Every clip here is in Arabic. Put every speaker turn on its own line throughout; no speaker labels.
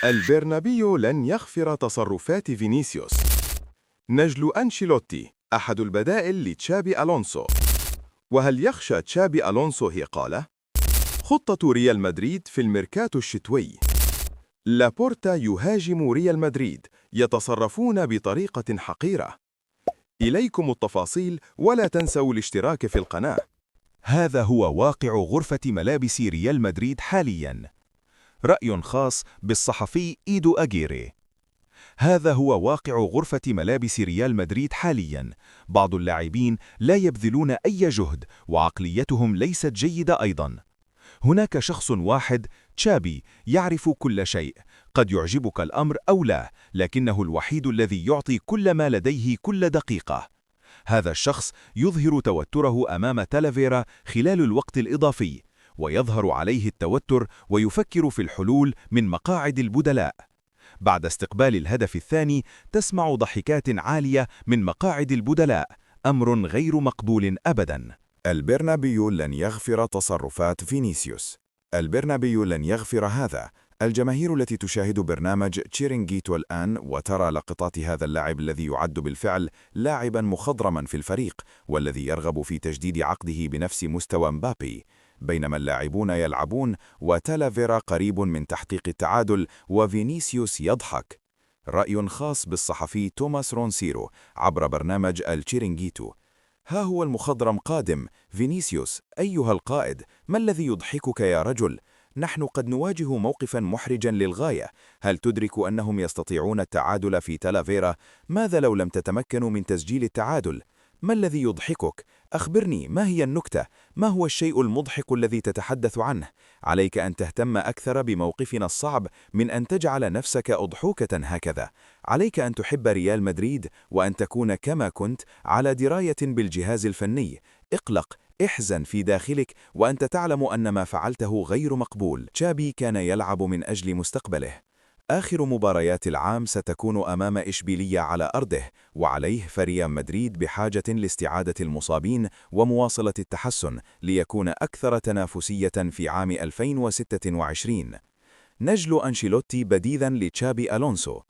البرنابيو لن يغفر تصرفات فينيسيوس. نجل أنشيلوتي أحد البدائل لتشابي ألونسو. وهل يخشى تشابي ألونسو إقالة؟ خطة ريال مدريد في الميركاتو الشتوي. لابورتا يهاجم ريال مدريد، يتصرفون بطريقة حقيرة. إليكم التفاصيل ولا تنسوا الاشتراك في القناة.
هذا هو واقع غرفة ملابس ريال مدريد حالياً. رأي خاص بالصحفي إيدو أجيري. هذا هو واقع غرفة ملابس ريال مدريد حالياً. بعض اللاعبين لا يبذلون أي جهد وعقليتهم ليست جيدة أيضاً. هناك شخص واحد، تشابي، يعرف كل شيء. قد يعجبك الأمر أو لا، لكنه الوحيد الذي يعطي كل ما لديه كل دقيقة. هذا الشخص يظهر توتره أمام تالافيرا خلال الوقت الإضافي، ويظهر عليه التوتر ويفكر في الحلول من مقاعد البدلاء. بعد استقبال الهدف الثاني تسمع ضحكات عالية من مقاعد البدلاء، أمر غير مقبول أبداً.
البرنابيو لن يغفر تصرفات فينيسيوس. البرنابيو لن يغفر هذا. الجماهير التي تشاهد برنامج تشيرينغيتو الآن وترى لقطات هذا اللاعب الذي يعد بالفعل لاعبا مخضرما في الفريق، والذي يرغب في تجديد عقده بنفس مستوى مبابي، بينما اللاعبون يلعبون وتالافيرا قريب من تحقيق التعادل وفينيسيوس يضحك. رأي خاص بالصحفي توماس رونسيرو عبر برنامج التشيرينغيتو. ها هو المخضرم قادم. فينيسيوس أيها القائد، ما الذي يضحكك يا رجل؟ نحن قد نواجه موقفا محرجا للغاية. هل تدرك أنهم يستطيعون التعادل في تالافيرا؟ ماذا لو لم تتمكنوا من تسجيل التعادل؟ ما الذي يضحكك؟ أخبرني، ما هي النكتة؟ ما هو الشيء المضحك الذي تتحدث عنه؟ عليك أن تهتم أكثر بموقفنا الصعب من أن تجعل نفسك أضحوكة هكذا. عليك أن تحب ريال مدريد وأن تكون كما كنت على دراية بالجهاز الفني. اقلق، احزن في داخلك وأنت تعلم أن ما فعلته غير مقبول. تشابي كان يلعب من أجل مستقبله. آخر مباريات العام ستكون أمام إشبيلية على أرضه، وعليه فريال مدريد بحاجة لاستعادة المصابين ومواصلة التحسن ليكون أكثر تنافسية في عام 2026. نجل أنشيلوتي بديلاً لتشابي ألونسو.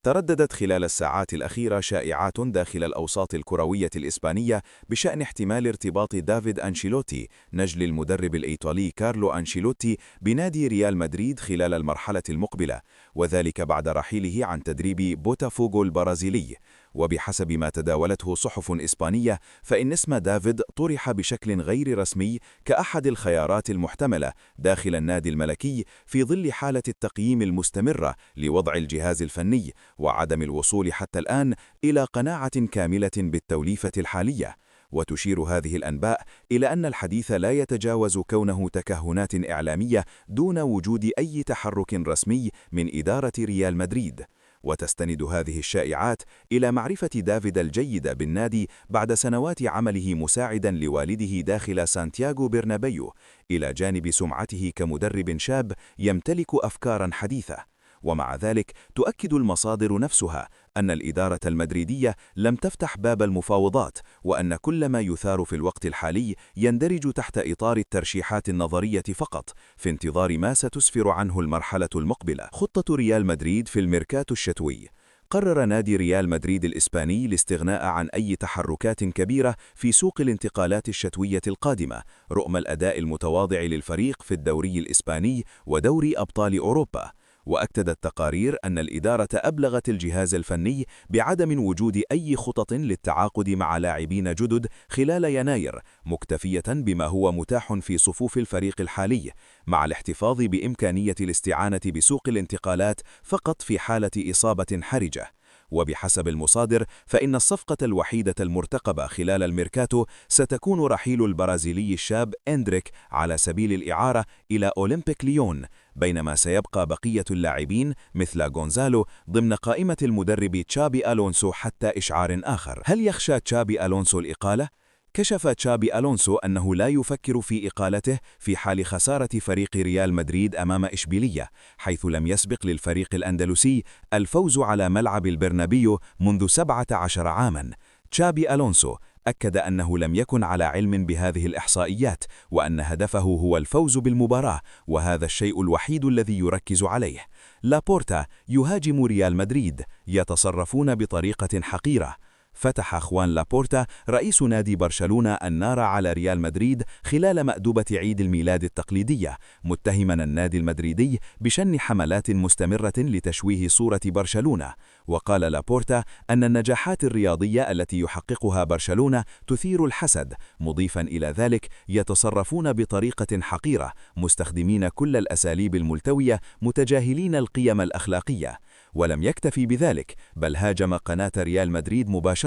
ترددت خلال الساعات الأخيرة شائعات داخل الأوساط الكروية الإسبانية بشأن احتمال ارتباط دافيد أنشيلوتي نجل المدرب الإيطالي كارلو أنشيلوتي بنادي ريال مدريد خلال المرحلة المقبلة، وذلك بعد رحيله عن تدريب بوتافوغو البرازيلي. وبحسب ما تداولته صحف إسبانية، فإن اسم دافيد طرح بشكل غير رسمي كأحد الخيارات المحتملة داخل النادي الملكي في ظل حالة التقييم المستمرة لوضع الجهاز الفني وعدم الوصول حتى الآن إلى قناعة كاملة بالتوليفة الحالية. وتشير هذه الأنباء إلى أن الحديث لا يتجاوز كونه تكهنات إعلامية دون وجود أي تحرك رسمي من إدارة ريال مدريد. وتستند هذه الشائعات إلى معرفة دافيد الجيدة بالنادي بعد سنوات عمله مساعدا لوالده داخل سانتياغو برنابيو، إلى جانب سمعته كمدرب شاب يمتلك أفكارا حديثة. ومع ذلك تؤكد المصادر نفسها أن الإدارة المدريدية لم تفتح باب المفاوضات، وأن كل ما يثار في الوقت الحالي يندرج تحت إطار الترشيحات النظرية فقط، في انتظار ما ستسفر عنه المرحلة المقبلة. خطة ريال مدريد في الميركاتو الشتوي. قرر نادي ريال مدريد الإسباني الاستغناء عن أي تحركات كبيرة في سوق الانتقالات الشتوية القادمة، رغم الأداء المتواضع للفريق في الدوري الإسباني ودوري أبطال أوروبا. وأكدت تقارير أن الإدارة أبلغت الجهاز الفني بعدم وجود أي خطط للتعاقد مع لاعبين جدد خلال يناير، مكتفية بما هو متاح في صفوف الفريق الحالي، مع الاحتفاظ بإمكانية الاستعانة بسوق الانتقالات فقط في حالة إصابة حرجة. وبحسب المصادر، فإن الصفقة الوحيدة المرتقبة خلال الميركاتو ستكون رحيل البرازيلي الشاب إندريك على سبيل الإعارة إلى أولمبيك ليون، بينما سيبقى بقية اللاعبين مثل غونزالو ضمن قائمة المدرب تشابي ألونسو حتى إشعار آخر. هل يخشى تشابي ألونسو الإقالة؟ كشف تشابي ألونسو أنه لا يفكر في إقالته في حال خسارة فريق ريال مدريد أمام إشبيلية، حيث لم يسبق للفريق الأندلسي الفوز على ملعب البرنابيو منذ 17 عاماً. تشابي ألونسو أكد أنه لم يكن على علم بهذه الإحصائيات، وأن هدفه هو الفوز بالمباراة، وهذا الشيء الوحيد الذي يركز عليه.
لابورتا يهاجم ريال مدريد، يتصرفون بطريقة حقيرة. فتح خوان لابورتا رئيس نادي برشلونة النار على ريال مدريد خلال مأدبة عيد الميلاد التقليدية، متهما النادي المدريدي بشن حملات مستمرة لتشويه صورة برشلونة. وقال لابورتا أن النجاحات الرياضية التي يحققها برشلونة تثير الحسد، مضيفا إلى ذلك يتصرفون بطريقة حقيرة، مستخدمين كل الأساليب الملتوية، متجاهلين القيم الأخلاقية. ولم يكتفي بذلك، بل هاجم قناة ريال مدريد مباشرة،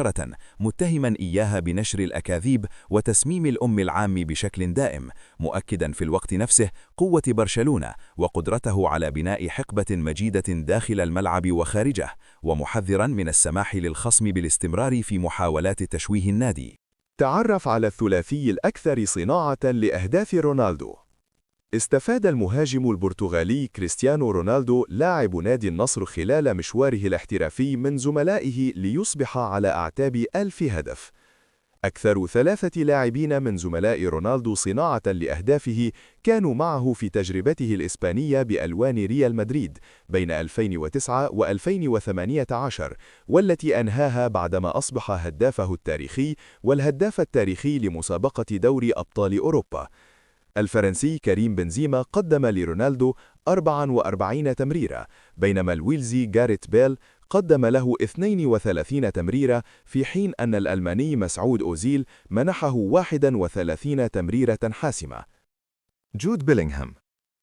متهما إياها بنشر الأكاذيب وتسميم الأم العام بشكل دائم، مؤكدا في الوقت نفسه قوة برشلونة وقدرته على بناء حقبة مجيدة داخل الملعب وخارجه، ومحذرا من السماح للخصم بالاستمرار في محاولات تشويه النادي.
تعرف على الثلاثي الأكثر صناعة لأهداف رونالدو. استفاد المهاجم البرتغالي كريستيانو رونالدو لاعب نادي النصر خلال مشواره الاحترافي من زملائه ليصبح على أعتاب 1000 هدف. أكثر 3 لاعبين من زملاء رونالدو صناعة لأهدافه كانوا معه في تجربته الإسبانية بألوان ريال مدريد بين 2009 و2018، والتي أنهاها بعدما أصبح هدافه التاريخي والهداف التاريخي لمسابقة دوري أبطال أوروبا. الفرنسي كريم بنزيما قدم لرونالدو 44 تمريرة، بينما الويلزي جاريت بيل قدم له 32 تمريرة، في حين أن الألماني مسعود أوزيل منحه 31 تمريرة حاسمة. جود بيلينغهام: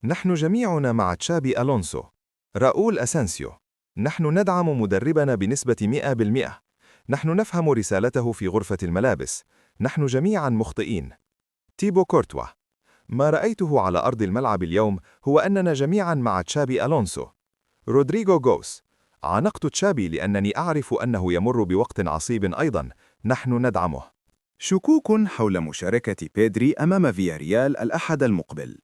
نحن جميعنا مع تشابي ألونسو. راؤول أسانسيو: نحن ندعم مدربنا بنسبة 100%. نحن نفهم رسالته في غرفة الملابس. نحن جميعا مخطئين. تيبو كورتوا: ما رأيته على أرض الملعب اليوم هو أننا جميعا مع تشابي ألونسو. رودريغو غوس: عانقت تشابي لأنني أعرف أنه يمر بوقت عصيب أيضا. نحن ندعمه.
شكوك حول مشاركة بيدري أمام فياريال الأحد المقبل.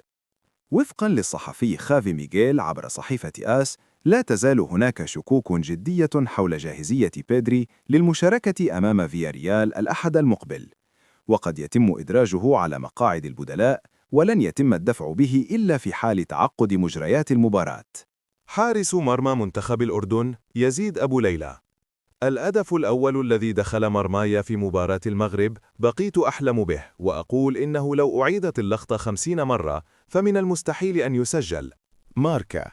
وفقاً للصحفي خافي ميغيل عبر صحيفة آس، لا تزال هناك شكوك جدية حول جاهزية بيدري للمشاركة أمام فياريال الأحد المقبل، وقد يتم إدراجه على مقاعد البدلاء، ولن يتم الدفع به إلا في حال تعقد مجريات المباراة.
حارس مرمى منتخب الأردن يزيد أبو ليلى: الهدف الأول الذي دخل مرماي في مباراة المغرب بقيت أحلم به، وأقول إنه لو أعيدت اللقطة 50 مرة فمن المستحيل أن يسجل.
ماركا: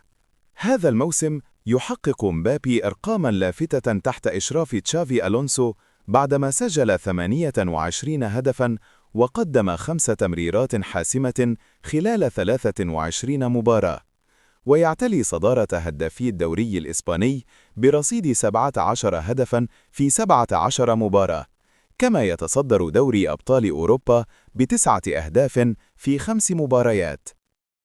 هذا الموسم يحقق مبابي أرقاماً لافتة تحت إشراف تشافي ألونسو بعدما سجل 28 هدفاً وقدم 5 تمريرات حاسمة خلال 23 مباراة، ويعتلي صدارة هدافي الدوري الإسباني برصيد 17 هدفاً في 17 مباراة، كما يتصدر دوري أبطال أوروبا ب9 أهداف في 5 مباريات.